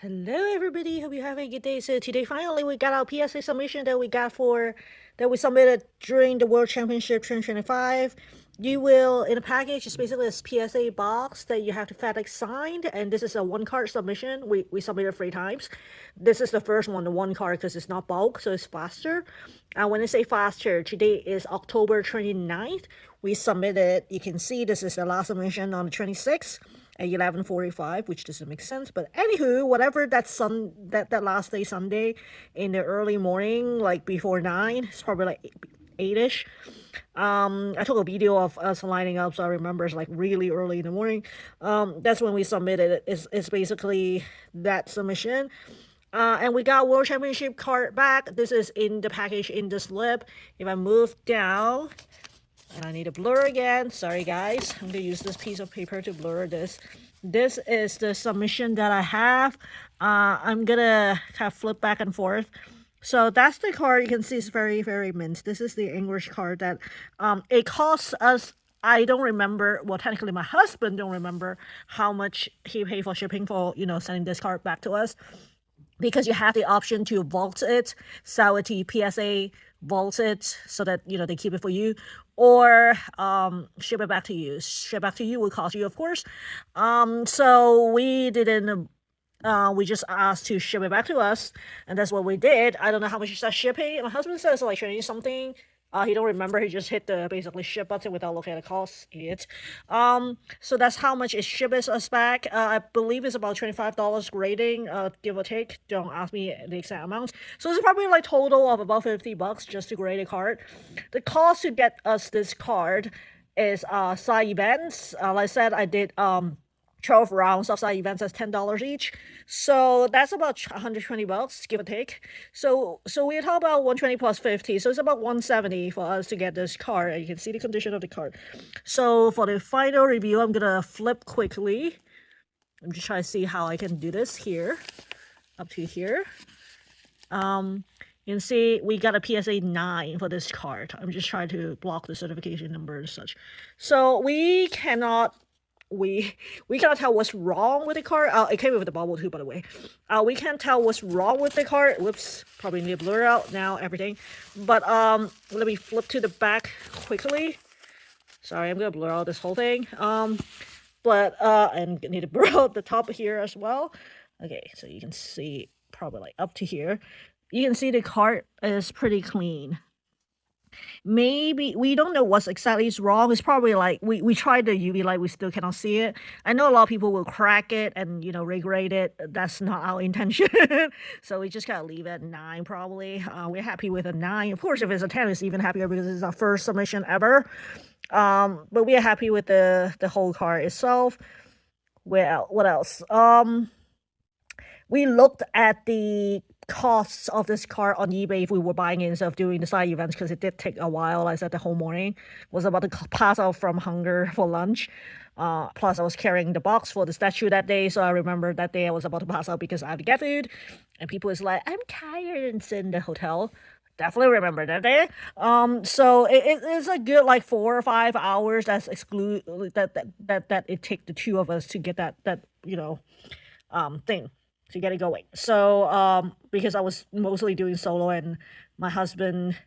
Hello, everybody. Hope you have a good day. So today, finally, we got our PSA submission that we submitted during the World Championship 2025. You will in a package. It's basically a PSA box that you have to FedEx signed, and this is a one card submission. We submitted 3 times. This is the first one, the one card, because it's not bulk, so it's faster. When I say faster, today is October 29th. We submitted. You can see this is the last submission on the 26th at 11:45, which doesn't make sense. But anywho, whatever that last day Sunday in the early morning, like before 9, it's probably like 8ish. I took a video of us lining up, so I remember it's like really early in the morning. That's when we submitted it. It's basically that submission. And we got World Championship card back. This is in the package in the slip. If I move down, and I need to blur again. Sorry, guys. I'm going to use this piece of paper to blur this. This is the submission that I have. I'm going to kind of flip back and forth. So that's the card. You can see it's very, very mint. This is the English card that it costs us. I don't remember. Well, technically, my husband don't remember how much he paid for shipping for, sending this card back to us. Because you have the option to vault it, sell it to PSA, vault it so that they keep it for you, or ship it back to you. Ship back to you will cost you, of course. So we didn't. We just asked to ship it back to us, and that's what we did. I don't know how much is that shipping. My husband says like 20 something. He don't remember. He just hit the basically ship button without looking at the cost. Idiot. So that's how much it ships us back. I believe it's about $25 grading, give or take. Don't ask me the exact amount. So it's probably like total of about $50 just to grade a card. The cost to get us this card is side events. Like I said, I did 12 rounds of side events as $10 each, so that's about $120, give or take. So we're talking about 120 plus 50, so it's about 170 for us to get this card, and you can see the condition of the card. So for the final review, I'm gonna flip quickly. I'm just trying to see how I can do this here, up to here. You can see we got a PSA 9 for this card. I'm just trying to block the certification number and such. So we cannot tell what's wrong with the card. It came with the bubble too, by the way. We can't tell what's wrong with the card. Whoops, probably need to blur out now everything. But let me flip to the back quickly. Sorry, I'm gonna blur out this whole thing. And need to blur out the top here as well. Okay, so you can see probably like up to here. You can see the card is pretty clean. Maybe we don't know what's exactly is wrong. It's probably like we tried the UV light, we still cannot see it. I know a lot of people will crack it and regrade it. That's not our intention. So we just gotta leave it at 9 probably. We're happy with a 9. Of course, if it's a 10, it's even happier because it's our first submission ever. But we are happy with the whole card itself. Well, what else? We looked at the costs of this card on eBay if we were buying it instead of doing the side events, because it did take a while. I said the whole morning was about to pass out from hunger for lunch. Plus I was carrying the box for the statue that day, so I remember that day I was about to pass out because I had to get food, and people was like, I'm tired, and sit in the hotel. Definitely remember that day. So it is a good like 4 or 5 hours that's exclude that it take the two of us to get that thing to get it going. So because I was mostly doing solo, and my husband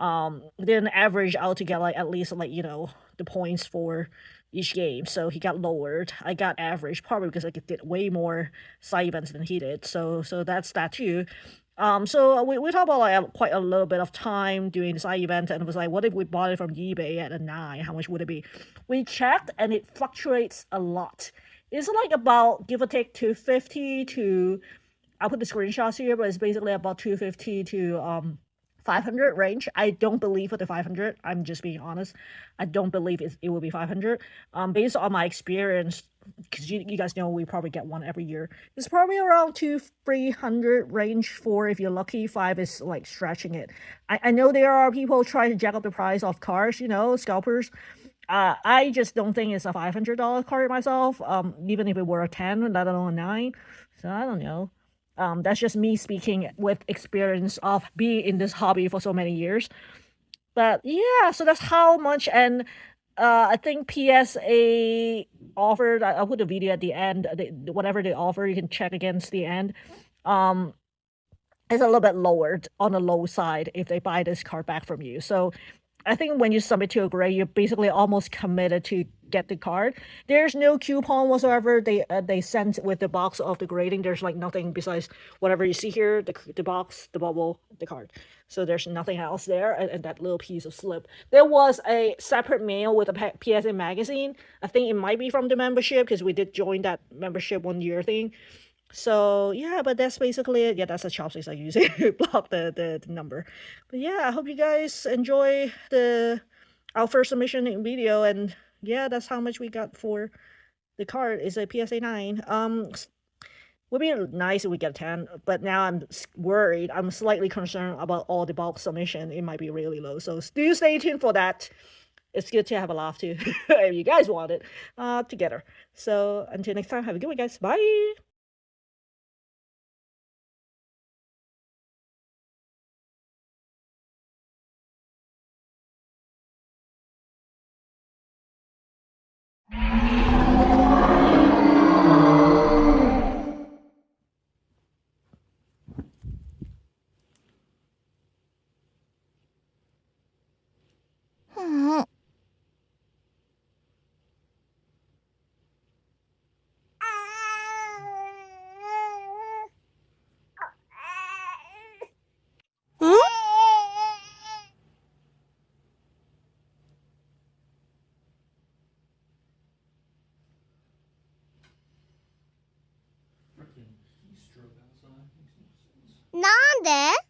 didn't average out to get like at least like the points for each game, so he got lowered. I got average probably because I did way more side events than he did, so that's that too. So we talked about like quite a little bit of time doing the side event, and it was like, what if we bought it from eBay at a 9? How much would it be? We checked, and it fluctuates a lot. It's like about, give or take, 250 to, I'll put the screenshots here, but it's basically about 250 to 500 range. I don't believe for the 500. I'm just being honest. I don't believe it will be 500. Based on my experience, because you guys know we probably get one every year. It's probably around 200-300 range. 4 if you're lucky. 5 is like stretching it. I know there are people trying to jack up the price of cars, scalpers. I just don't think it's a $500 card myself, even if it were a 10, let alone a 9. So I don't know. That's just me speaking with experience of being in this hobby for so many years. But yeah, so that's how much. And I think PSA offered. I'll put a video at the end. Whatever they offer, you can check against the end. Um, it's a little bit lowered on the low side if they buy this card back from you. So I think when you submit to a grade, you're basically almost committed to get the card. There's no coupon whatsoever. They sent with the box of the grading. There's like nothing besides whatever you see here, the box, the bubble, the card. So there's nothing else there, and that little piece of slip. There was a separate mail with a PSA magazine. I think it might be from the membership because we did join that membership 1 year thing. So yeah, but that's basically it. Yeah, that's the chopsticks I use to block the number. But yeah, I hope you guys enjoy our first submission video, and yeah, that's how much we got for the card. Is a PSA 9. Would be nice if we get 10, but now I'm worried. I'm slightly concerned about all the bulk submission. It might be really low. So do stay tuned for that. It's good to have a laugh too, if you guys want it, together. So until next time, have a good one, guys. Bye. Freaking keystroke outside makes no sense. なんで